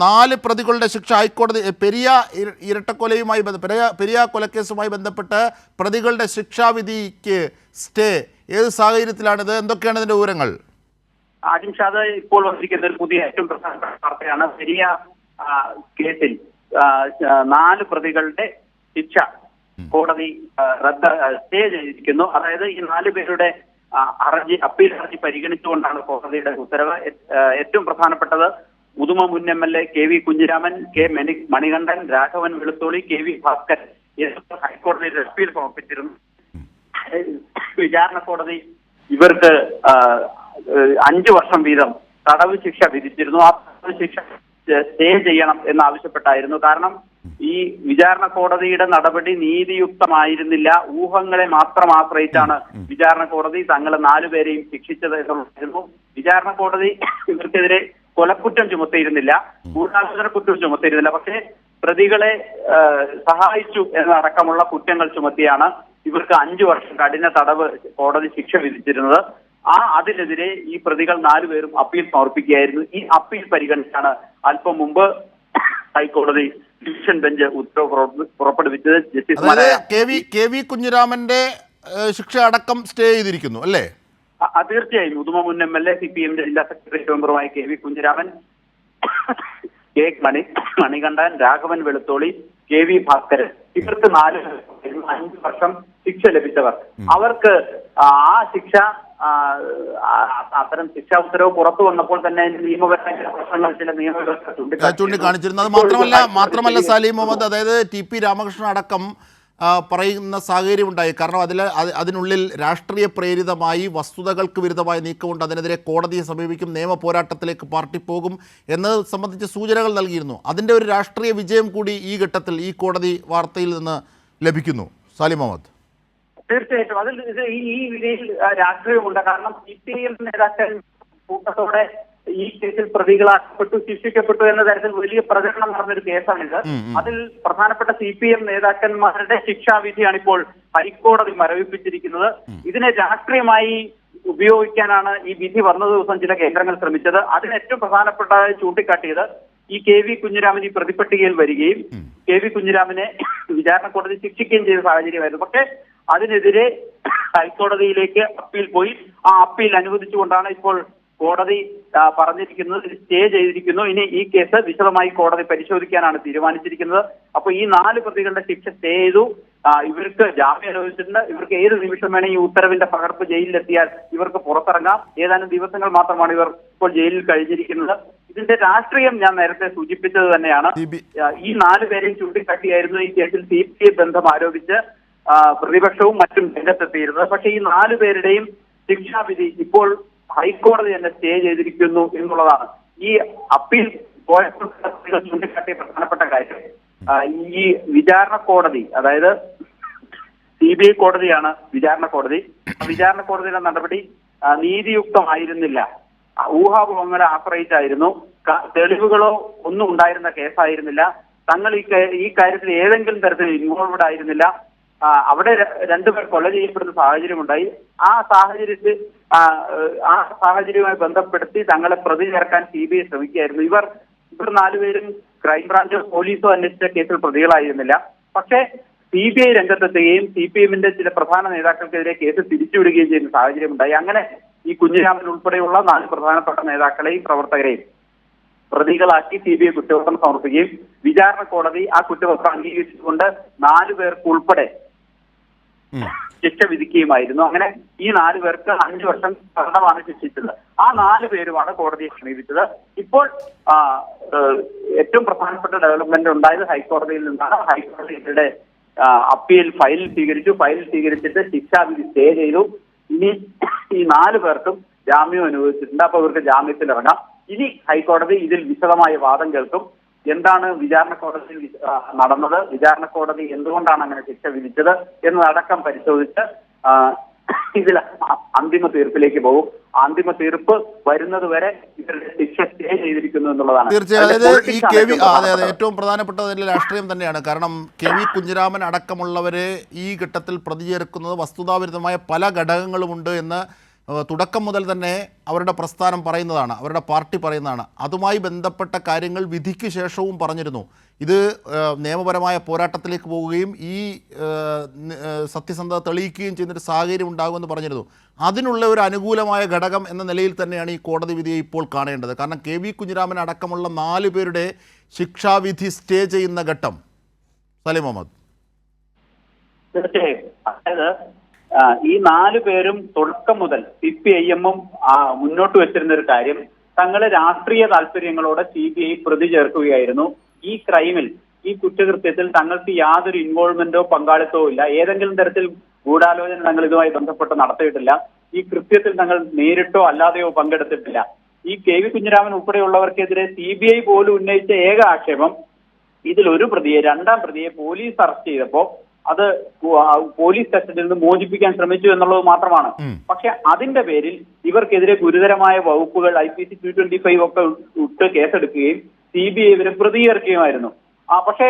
4 പ്രതികളുടെ ശിക്ഷ ഹൈക്കോടതി പെരിയ ഇരട്ടക്കൊലയുമായി പെരിയ കൊലക്കേസുമായി ബന്ധപ്പെട്ട് പ്രതികളുടെ ശിക്ഷാവിധിക്ക് സ്റ്റേ ഏത് സാഹചര്യത്തിലാണിത്? എന്തൊക്കെയാണ് ഇതിന്റെ വിവരങ്ങൾ? ആജിംഷാദ്, ഇപ്പോൾ വന്നിരിക്കുന്ന ഒരു പുതിയ ഏറ്റവും പ്രധാനപ്പെട്ട വാർത്തയാണ്. പെരിയ കേസിൽ 4 പ്രതികളുടെ ശിക്ഷ കോടതി സ്റ്റേ ചെയ്തിരിക്കുന്നു. അതായത് ഈ 4 പേരുടെ അപ്പീൽ ഹർജി പരിഗണിച്ചുകൊണ്ടാണ് കോടതിയുടെ ഉത്തരവ്. ഏറ്റവും പ്രധാനപ്പെട്ടത് ഉദുമ മുൻ MLA KV Kunhiraman, Manikandan, Raghavan Velutholi, KV Bhaskaran എന്നിവർ ഹൈക്കോടതിയിൽ അപ്പീൽ സമർപ്പിച്ചിരുന്നു. വിചാരണ കോടതി ഇവർക്ക് 5 വർഷം വീതം തടവ് ശിക്ഷ വിധിച്ചിരുന്നു. ആ തടവ് ശിക്ഷ സ്റ്റേ ചെയ്യണം എന്നാവശ്യപ്പെട്ടായിരുന്നു. കാരണം ഈ വിചാരണ കോടതിയുടെ നടപടി നീതിയുക്തമായിരുന്നില്ല. ഊഹങ്ങളെ മാത്രം ആശ്രയിച്ചാണ് വിചാരണ കോടതി തങ്ങളെ 4 പേരെയും ശിക്ഷിച്ചത് എന്നുള്ളതായിരുന്നു. വിചാരണ കോടതി ഇവർക്കെതിരെ കൊലക്കുറ്റം ചുമത്തിയിരുന്നില്ല, ഗൂഢാലോചന കുറ്റം ചുമത്തിയിരുന്നില്ല. പക്ഷേ പ്രതികളെ സഹായിച്ചു എന്നടക്കമുള്ള കുറ്റങ്ങൾ ചുമത്തിയാണ് ഇവർക്ക് 5 വർഷം കഠിന തടവ് കോടതി ശിക്ഷ വിധിച്ചിരുന്നത്. അതിനെതിരെ ഈ പ്രതികൾ 4 പേരും അപ്പീൽ സമർപ്പിക്കുകയായിരുന്നു. ഈ അപ്പീൽ പരിഗണിച്ചാണ് അല്പം മുമ്പ് ഹൈക്കോടതി ഡിവിഷൻ ബെഞ്ച് ഉത്തരവ് പുറപ്പെടുവിച്ചത്. ജസ്റ്റിസുമാരായ KV കുഞ്ഞിരാമന്റെ ശിക്ഷ അടക്കം സ്റ്റേ ചെയ്തിരിക്കുന്നു അല്ലേ? തീർച്ചയായും. ഉദുമ മുൻ MLA CPM ജില്ലാ സെക്രട്ടറി മെമ്പറുമായ KV കുഞ്ഞിരാമൻ, മണികണ്ഠൻ, രാഘവൻ വെളുത്തോളി, KV ഭാസ്കരൻ ഇവർക്ക് 5 വർഷം ശിക്ഷ ലഭിച്ചവർ. അവർക്ക് ആ ശിക്ഷ അത്തരം ശിക്ഷാ ഉത്തരവ് പുറത്തു വന്നപ്പോൾ തന്നെ നിയമപരമായ പ്രശ്നങ്ങൾ ചില നിയമവ്യവസ്ഥ ചൂണ്ടിക്കാണിച്ചിരുന്നു. അത് മാത്രമല്ല സലീം മുഹമ്മദ്, അതായത് TP രാമകൃഷ്ണൻ അടക്കം പറയുന്ന സാഹചര്യം ഉണ്ടായി. കാരണം അതിനുള്ളിൽ രാഷ്ട്രീയ പ്രേരിതമായി വസ്തുതകൾക്ക് വിരുദ്ധമായ നീക്കമുണ്ട്, അതിനെതിരെ കോടതിയെ സമീപിക്കും, നിയമ പോരാട്ടത്തിലേക്ക് പാർട്ടി പോകും എന്നത് സംബന്ധിച്ച് സൂചനകൾ നൽകിയിരുന്നു. അതിൻ്റെ ഒരു രാഷ്ട്രീയ വിജയം കൂടി ഈ ഘട്ടത്തിൽ ഈ കോടതി വാർത്തയിൽ നിന്ന് ലഭിക്കുന്നു. സലീം മുഹമ്മദ്, തീർച്ചയായിട്ടും അതിൽ ഈ വിധയിൽ രാഷ്ട്രീയമുണ്ട്. കാരണം CPIM നേതാക്കൾ കൂട്ടത്തോടെ ഈ കേസിൽ പ്രതികളാക്കപ്പെട്ടു, ശിക്ഷിക്കപ്പെട്ടു എന്ന തരത്തിൽ വലിയ പ്രചരണം നടന്നൊരു കേസാണിത്. അതിൽ പ്രധാനപ്പെട്ട CPM നേതാക്കന്മാരുടെ ശിക്ഷാവിധിയാണ് ഇപ്പോൾ ഹൈക്കോടതി മരവിപ്പിച്ചിരിക്കുന്നത്. ഇതിനെ രാഷ്ട്രീയമായി ഉപയോഗിക്കാനാണ് ഈ വിധി വന്ന ദിവസം ചില കേന്ദ്രങ്ങൾ ശ്രമിച്ചത്. അതിന് ഏറ്റവും പ്രധാനപ്പെട്ടതായി ചൂണ്ടിക്കാട്ടിയത് ഈ KV കുഞ്ഞിരാമൻ ഈ പ്രതിപട്ടികയിൽ വരികയും KV കുഞ്ഞിരാമനെ വിചാരണ കോടതി ശിക്ഷിക്കുകയും ചെയ്ത സാഹചര്യമായിരുന്നു. പക്ഷേ അതിനെതിരെ ഹൈക്കോടതിയിലേക്ക് അപ്പീൽ പോയി. ആ അപ്പീൽ അനുവദിച്ചുകൊണ്ടാണ് ഇപ്പോൾ കോടതി പറഞ്ഞിരിക്കുന്നത്, സ്റ്റേ ചെയ്തിരിക്കുന്നു. ഇനി ഈ കേസ് വിശദമായി കോടതി പരിശോധിക്കാനാണ് തീരുമാനിച്ചിരിക്കുന്നത്. അപ്പോൾ ഈ 4 പ്രതികളുടെ ശിക്ഷ സ്റ്റേ ചെയ്തു. ഇവർക്ക് ജാമ്യം അനുവദിച്ചിട്ടുണ്ട്. ഇവർക്ക് ഏത് നിമിഷം വേണേ ഈ ഉത്തരവിന്റെ പകർപ്പ് ജയിലിലെത്തിയാൽ ഇവർക്ക് പുറത്തിറങ്ങാം. ഏതാനും ദിവസങ്ങൾ മാത്രമാണ് ഇവർ ഇപ്പോൾ ജയിലിൽ കഴിഞ്ഞിരിക്കുന്നത്. ഇതിന്റെ രാഷ്ട്രീയം ഞാൻ നേരത്തെ സൂചിപ്പിച്ചത് തന്നെയാണ്. ഈ 4 പേരെയും ചൂണ്ടിക്കാട്ടിയായിരുന്നു ഈ കേസിൽ CPI ബന്ധം ആരോപിച്ച് പ്രതിപക്ഷവും മറ്റും രംഗത്തെത്തിയിരുന്നത്. പക്ഷേ ഈ 4 പേരുടെയും ശിക്ഷാവിധി ഇപ്പോൾ ഹൈക്കോടതി തന്നെ സ്റ്റേ ചെയ്തിരിക്കുന്നു എന്നുള്ളതാണ് ഈ അപ്പീൽ ചൂണ്ടിക്കാട്ടിയ പ്രധാനപ്പെട്ട കാര്യം. ഈ വിചാരണ കോടതി, അതായത് CBI കോടതിയാണ് വിചാരണ കോടതി. വിചാരണ കോടതിയുടെ നടപടി നീതിയുക്തമായിരുന്നില്ല, ഊഹാപോഹങ്ങളെ ആശ്രയിച്ചായിരുന്നു, തെളിവുകളോ ഒന്നും ഉണ്ടായിരുന്ന കേസായിരുന്നില്ല. തങ്ങൾ ഈ കാര്യത്തിൽ ഏതെങ്കിലും തരത്തിൽ ഇൻവോൾവഡ് ആയിരുന്നില്ല. അവിടെ 2 പേർ കൊല ചെയ്യപ്പെടുന്ന സാഹചര്യമുണ്ടായി. ആ സാഹചര്യവുമായി ബന്ധപ്പെടുത്തി തങ്ങളെ പ്രതി ചേർക്കാൻ CBI ശ്രമിക്കുകയായിരുന്നു. ഇവർ 4 പേരും ക്രൈംബ്രാഞ്ചോ പോലീസോ അന്വേഷിച്ച കേസിൽ പ്രതികളായിരുന്നില്ല. പക്ഷേ CBI രംഗത്തെത്തുകയും CPMന്റെ ചില പ്രധാന നേതാക്കൾക്കെതിരെ കേസ് തിരിച്ചുവിടുകയും ചെയ്യുന്ന സാഹചര്യമുണ്ടായി. അങ്ങനെ ഈ കുഞ്ഞിരാമൻ ഉൾപ്പെടെയുള്ള 4 പ്രധാനപ്പെട്ട നേതാക്കളെയും പ്രവർത്തകരെയും പ്രതികളാക്കി CBI കുറ്റപത്രം സമർപ്പിക്കുകയും വിചാരണ കോടതി ആ കുറ്റപത്രം അംഗീകരിച്ചുകൊണ്ട് 4 പേർക്ക് ഉൾപ്പെടെ ശിക്ഷ വിധിക്കുകയുമായിരുന്നു. അങ്ങനെ ഈ 4 പേർക്ക് 5 വർഷം തടവാണ് ശിക്ഷിച്ചത്. ആ 4 പേരുമാണ് കോടതിയെ സമീപിച്ചത്. ഇപ്പോൾ ഏറ്റവും പ്രധാനപ്പെട്ട ഡെവലപ്മെന്റ് ഉണ്ടായത് ഹൈക്കോടതിയിൽ നിന്നാണ്. ഹൈക്കോടതി ഇവരുടെ അപ്പീൽ ഫയൽ സ്വീകരിച്ചു. ഫയൽ സ്വീകരിച്ചിട്ട് ശിക്ഷാവിധി സ്റ്റേ ചെയ്തു. ഇനി ഈ 4 പേർക്കും ജാമ്യം അനുവദിച്ചിട്ടുണ്ട്. അപ്പൊ ഇവർക്ക് ജാമ്യത്തിൽ ഇറങ്ങാം. ഇനി ഹൈക്കോടതി ഇതിൽ വിശദമായ വാദം കേൾക്കും. എന്താണ് വിചാരണ കോടതിയിൽ നടന്നത്, വിചാരണ കോടതി എന്തുകൊണ്ടാണ് അങ്ങനെ ശിക്ഷ വിധിച്ചത് എന്നതടക്കം പരിശോധിച്ച് ഇതിൽ അന്തിമ തീർപ്പിലേക്ക് പോകും. അന്തിമ തീർപ്പ് വരുന്നത് വരെ ഇവരുടെ ശിക്ഷ സ്റ്റേ ചെയ്തിരിക്കുന്നു എന്നുള്ളതാണ്. തീർച്ചയായും ഏറ്റവും പ്രധാനപ്പെട്ട രാഷ്ട്രീയം തന്നെയാണ്. കാരണം KV കുഞ്ഞിരാമൻ അടക്കമുള്ളവരെ ഈ ഘട്ടത്തിൽ പ്രതി ചേർക്കുന്നത് വസ്തുതാവിരുദ്ധമായ പല ഘടകങ്ങളുമുണ്ട് എന്ന് തുടക്കം മുതൽ തന്നെ അവരുടെ പ്രസ്ഥാനം പറയുന്നതാണ്, അവരുടെ പാർട്ടി പറയുന്നതാണ്. അതുമായി ബന്ധപ്പെട്ട കാര്യങ്ങൾ വിധിക്ക് ശേഷവും പറഞ്ഞിരുന്നു. ഇത് നിയമപരമായ പോരാട്ടത്തിലേക്ക് പോവുകയും ഈ സത്യസന്ധത തെളിയിക്കുകയും ചെയ്യുന്നൊരു സാഹചര്യം ഉണ്ടാകുമെന്ന് പറഞ്ഞിരുന്നു. അതിനുള്ള ഒരു അനുകൂലമായ ഘടകം എന്ന നിലയിൽ തന്നെയാണ് ഈ കോടതി വിധിയെ ഇപ്പോൾ കാണേണ്ടത്. കാരണം കെ വി കുഞ്ഞിരാമൻ അടക്കമുള്ള 4 പേരുടെ ശിക്ഷാവിധി സ്റ്റേ ചെയ്യുന്ന ഘട്ടം. സലീം മുഹമ്മദ്. തീർച്ചയായും, അതായത് ഈ 4 പേരും തുടക്കം മുതൽ CPIM-ഉം മുന്നോട്ട് വെച്ചിരുന്ന ഒരു കാര്യം, തങ്ങളെ രാഷ്ട്രീയ താല്പര്യങ്ങളോടെ CBI പ്രതി ചേർക്കുകയായിരുന്നു. ഈ ക്രൈമിൽ, ഈ കുറ്റകൃത്യത്തിൽ തങ്ങൾക്ക് യാതൊരു ഇൻവോൾവ്മെന്റോ പങ്കാളിത്തമോ ഇല്ല. ഏതെങ്കിലും തരത്തിൽ ഗൂഢാലോചന തങ്ങൾ ഇതുമായി ബന്ധപ്പെട്ട് നടത്തിയിട്ടില്ല. ഈ കൃത്യത്തിൽ തങ്ങൾ നേരിട്ടോ അല്ലാതെയോ പങ്കെടുത്തിട്ടില്ല. ഈ കെ വി കുഞ്ഞിരാമൻ ഉൾപ്പെടെയുള്ളവർക്കെതിരെ CBI പോലും ഉന്നയിച്ച ഏക ആക്ഷേപം, ഇതിലൊരു പ്രതിയെ, 2ാം പ്രതിയെ പോലീസ് അറസ്റ്റ് ചെയ്തപ്പോൾ അത് പോലീസ് കസ്റ്റഡിയിൽ നിന്ന് മോചിപ്പിക്കാൻ ശ്രമിച്ചു എന്നുള്ളത് മാത്രമാണ്. പക്ഷെ അതിന്റെ പേരിൽ ഇവർക്കെതിരെ ഗുരുതരമായ വകുപ്പുകൾ IPC 225 ഒക്കെ ഇട്ട് കേസെടുക്കുകയും CBI ഇവരെ പ്രതി ചേർക്കുകയുമായിരുന്നു. പക്ഷേ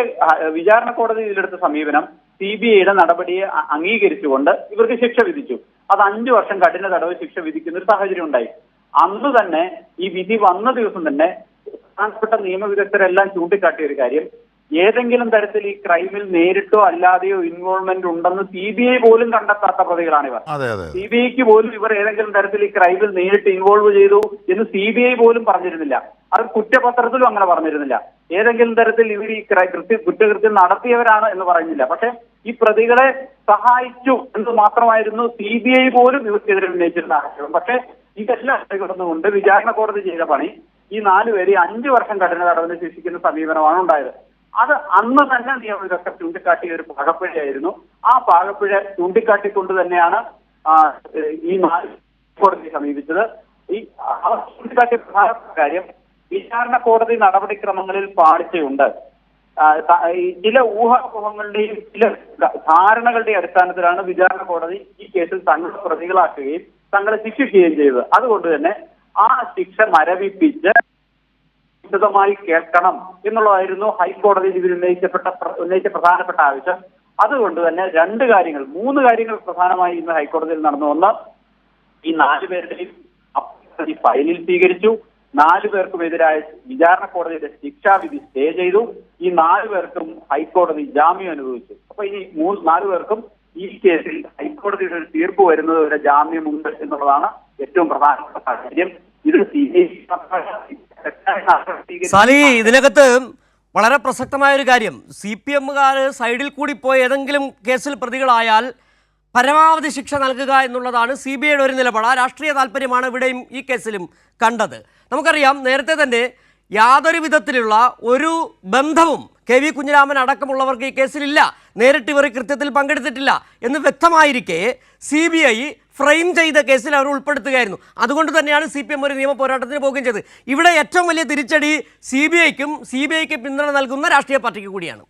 വിചാരണ കോടതി ഇതിലെടുത്ത സമീപനം CBIയുടെ നടപടിയെ അംഗീകരിച്ചുകൊണ്ട് ഇവർക്ക് ശിക്ഷ വിധിച്ചു. അത് 5 വർഷം കഠിന തടവ് ശിക്ഷ വിധിക്കുന്ന ഒരു സാഹചര്യം ഉണ്ടായി. അന്ന് തന്നെ, ഈ വിധി വന്ന ദിവസം തന്നെ പ്രധാനപ്പെട്ട നിയമവിദഗ്ധരെല്ലാം ചൂണ്ടിക്കാട്ടിയ ഒരു കാര്യം, ഏതെങ്കിലും തരത്തിൽ ഈ ക്രൈമിൽ നേരിട്ടോ അല്ലാതെയോ ഇൻവോൾവ്മെന്റ് ഉണ്ടെന്ന് CBI പോലും കണ്ടെത്താത്ത പ്രതികളാണിവർ. CBIക്ക് പോലും ഇവർ ഏതെങ്കിലും തരത്തിൽ ഈ ക്രൈമിൽ നേരിട്ട് ഇൻവോൾവ് ചെയ്തു എന്ന് CBI പോലും പറഞ്ഞിരുന്നില്ല. അത് കുറ്റപത്രത്തിലും അങ്ങനെ പറഞ്ഞിരുന്നില്ല. ഏതെങ്കിലും തരത്തിൽ ഇവർ ഈ കുറ്റകൃത്യം നടത്തിയവരാണ് എന്ന് പറയുന്നില്ല. പക്ഷെ ഈ പ്രതികളെ സഹായിച്ചു എന്ന് മാത്രമായിരുന്നു CBI പോലും ഇവർക്കെതിരെ ഉന്നയിച്ചിരുന്ന ആക്ഷേപം. പക്ഷെ ഇതെല്ലാം കിടന്നുകൊണ്ട് വിചാരണ കോടതി ചെയ്ത പണി, ഈ 4 പേരെ 5 വർഷം കഠിന തടവിന് ശിക്ഷിക്കുന്ന സമീപനമാണ് ഉണ്ടായത്. അത് അന്ന് തന്നെ നിയമവിദഗ്ധർ ചൂണ്ടിക്കാട്ടിയ ഒരു പാകപ്പിഴയായിരുന്നു. ആ പാകപ്പിഴ ചൂണ്ടിക്കാട്ടിക്കൊണ്ട് തന്നെയാണ് ഈ 4 കോടതിയെ സമീപിച്ചത്. ഈ അവർ ചൂണ്ടിക്കാട്ടിയ പ്രധാനപ്പെട്ട കാര്യം, വിചാരണ കോടതി നടപടിക്രമങ്ങളിൽ പാളിച്ചയുണ്ട്. ചില ഊഹാപോഹങ്ങളുടെയും ചില ധാരണകളുടെയും അടിസ്ഥാനത്തിലാണ് വിചാരണ കോടതി ഈ കേസിൽ തങ്ങളെ പ്രതികളാക്കുകയും തങ്ങളെ ശിക്ഷിക്കുകയും ചെയ്തത്. അതുകൊണ്ട് തന്നെ ആ ശിക്ഷ മരവിപ്പിച്ച് വിശദമായി കേൾക്കണം എന്നുള്ളതായിരുന്നു ഹൈക്കോടതിയിൽ ഇതിൽ ഉന്നയിച്ച പ്രധാനപ്പെട്ട ആവശ്യം. അതുകൊണ്ട് തന്നെ 2 കാര്യങ്ങൾ, 3 കാര്യങ്ങൾ പ്രധാനമായി ഇന്ന് ഹൈക്കോടതിയിൽ നടന്നു. ഒന്ന്, ഈ 4 പേരുടെയും ഫയലിൽ സ്വീകരിച്ചു. 4 പേർക്കും എതിരായ വിചാരണ കോടതിയുടെ ശിക്ഷാവിധി സ്റ്റേ ചെയ്തു. ഈ 4 പേർക്കും ഹൈക്കോടതി ജാമ്യം അനുവദിച്ചു. അപ്പൊ ഈ 4 പേർക്കും ഈ കേസിൽ ഹൈക്കോടതിയുടെ ഒരു തീർപ്പ് വരുന്നത് വരെ ജാമ്യമുണ്ട് എന്നുള്ളതാണ് ഏറ്റവും പ്രധാനപ്പെട്ട കാര്യം. ഇത് സാലി, ഇതിനകത്ത് വളരെ പ്രസക്തമായ ഒരു കാര്യം, CPM-കാർ സൈഡിൽ കൂടി പോയി ഏതെങ്കിലും കേസിൽ പ്രതികളായാൽ പരമാവധി ശിക്ഷ നൽകുക എന്നുള്ളതാണ് CBIയുടെ ഒരു നിലപാട്. ആ രാഷ്ട്രീയ താല്പര്യമാണ് ഇവിടെയും ഈ കേസിലും കണ്ടത്. നമുക്കറിയാം, നേരത്തെ തന്നെ യാതൊരു വിധത്തിലുള്ള ഒരു ബന്ധവും കെ വി കുഞ്ഞിരാമൻ അടക്കമുള്ളവർക്ക് ഈ കേസിലില്ല, നേരിട്ട് ഇവർ കൃത്യത്തിൽ പങ്കെടുത്തിട്ടില്ല എന്ന് വ്യക്തമായിരിക്കെ CBI ഫ്രെയിം ചെയ്ത കേസിൽ അവർ ഉൾപ്പെടുത്തുകയായിരുന്നു. അതുകൊണ്ട് തന്നെയാണ് CPM ഒരു നിയമ പോരാട്ടത്തിന് പോവുകയും ചെയ്തത്. ഇവിടെ ഏറ്റവും വലിയ തിരിച്ചടി CBIക്ക് പിന്തുണ നൽകുന്ന രാഷ്ട്രീയ പാർട്ടിക്ക് കൂടിയാണ്.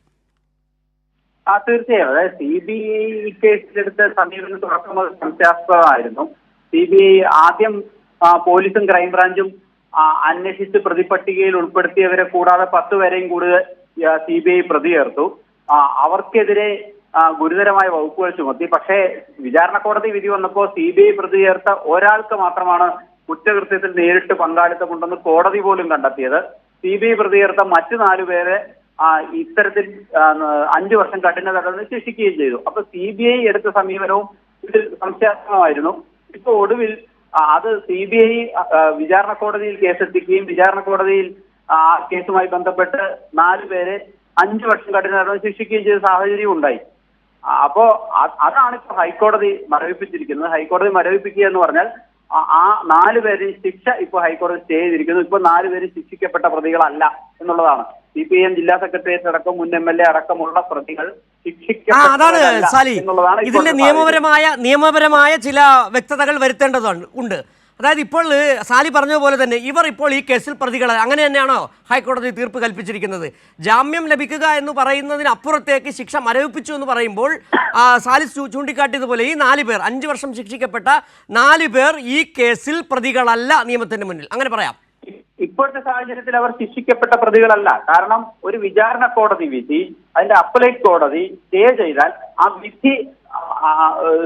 തീർച്ചയായും, അതായത് CBI ഈ കേസിലെടുത്ത സമീപനം തുടക്കം മുതൽ സംശയാസ്പദമായിരുന്നു. CBI ആദ്യം പോലീസും ക്രൈംബ്രാഞ്ചും അന്വേഷിച്ച് പ്രതിപട്ടികയിൽ ഉൾപ്പെടുത്തിയവരെ കൂടാതെ 10 പേരെയും കൂടുതൽ CBI പ്രതി ചേർത്തു. അവർക്കെതിരെ ഗുരുതരമായ വകുപ്പുകൾ ചുമത്തി. പക്ഷേ വിചാരണ കോടതി വിധി വന്നപ്പോൾ CBI പ്രതി ചേർത്ത ഒരാൾക്ക് മാത്രമാണ് കുറ്റകൃത്യത്തിൽ നേരിട്ട് പങ്കാളിത്തമുണ്ടെന്ന് കോടതി പോലും കണ്ടെത്തിയത്. CBI പ്രതി ചേർത്ത മറ്റു 4 പേരെ ഇത്തരത്തിൽ 5 വർഷം കഠിന തടവിന് ശിക്ഷിക്കുകയും ചെയ്തു. അപ്പൊ CBI എടുത്ത സമീപനവും ഇതിൽ സംശയാസ്പദമായിരുന്നു. ഇപ്പൊ ഒടുവിൽ അത് CBI വിചാരണ കോടതിയിൽ കേസെത്തിക്കുകയും വിചാരണ കോടതിയിൽ ആ കേസുമായി ബന്ധപ്പെട്ട് 4 പേരെ 5 വർഷം കഠിന തടവിന് ശിക്ഷിക്കുകയും ചെയ്ത സാഹചര്യം ഉണ്ടായി. അപ്പോ അതാണ് ഇപ്പൊ ഹൈക്കോടതി മരവിപ്പിച്ചിരിക്കുന്നത്. ഹൈക്കോടതി മരവിപ്പിക്കുക എന്ന് പറഞ്ഞാൽ ആ 4 പേരെയും ശിക്ഷ ഇപ്പൊ ഹൈക്കോടതി സ്റ്റേ ചെയ്തിരിക്കുന്നു. ഇപ്പൊ 4 പേരും ശിക്ഷിക്കപ്പെട്ട പ്രതികളല്ല എന്നുള്ളതാണ്. CPIM ജില്ലാ സെക്രട്ടേറിയറ്റ് അടക്കം മുൻ MLA അടക്കമുള്ള പ്രതികൾ അതാണ് സാലി, ഇതിന്റെ നിയമപരമായ ചില വ്യക്തതകൾ വരുത്തേണ്ടതുണ്ട്. അതായത് ഇപ്പോൾ സാലി പറഞ്ഞതുപോലെ തന്നെ ഇവർ ഇപ്പോൾ ഈ കേസിൽ പ്രതികൾ, അങ്ങനെ തന്നെയാണോ ഹൈക്കോടതി തീർപ്പ് കൽപ്പിച്ചിരിക്കുന്നത്? ജാമ്യം ലഭിക്കുക എന്ന് പറയുന്നതിനപ്പുറത്തേക്ക് ശിക്ഷ മരവിപ്പിച്ചു എന്ന് പറയുമ്പോൾ സാലി ചൂണ്ടിക്കാട്ടിയതുപോലെ ഈ 4 പേർ, 5 വർഷം ശിക്ഷിക്കപ്പെട്ട 4 പേർ ഈ കേസിൽ പ്രതികളല്ല നിയമത്തിന്റെ മുന്നിൽ, അങ്ങനെ പറയാം. ഇപ്പോഴത്തെ സാഹചര്യത്തിൽ അവർ ശിക്ഷിക്കപ്പെട്ട പ്രതികളല്ല. കാരണം ഒരു വിചാരണ കോടതി വിധി, അതിന്റെ അപ്പലേറ്റ് കോടതി സ്റ്റേ ചെയ്താൽ ആ വിധി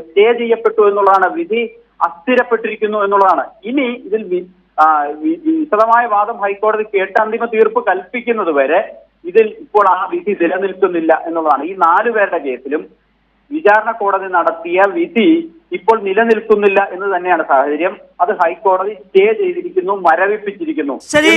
സ്റ്റേ ചെയ്യപ്പെട്ടു എന്നുള്ളതാണ്. വിധി അസ്ഥിരപ്പെട്ടിരിക്കുന്നു എന്നുള്ളതാണ്. ഇനി ഇതിൽ വിശദമായ വാദം ഹൈക്കോടതി കേട്ട് അന്തിമ തീർപ്പ് കൽപ്പിക്കുന്നത് വരെ ഇതിൽ ഇപ്പോൾ ആ വിധി നിലനിൽക്കുന്നില്ല എന്നുള്ളതാണ്. ഈ 4 പേരുടെ കേസിലും വിചാരണ കോടതി നടത്തിയ വിധി ഇപ്പോൾ നിലനിൽക്കുന്നില്ല എന്ന് തന്നെയാണ് സാഹചര്യം. അത് ഹൈക്കോടതി സ്റ്റേ ചെയ്തിരിക്കുന്നു, മരവിപ്പിച്ചിരിക്കുന്നു. ശരി.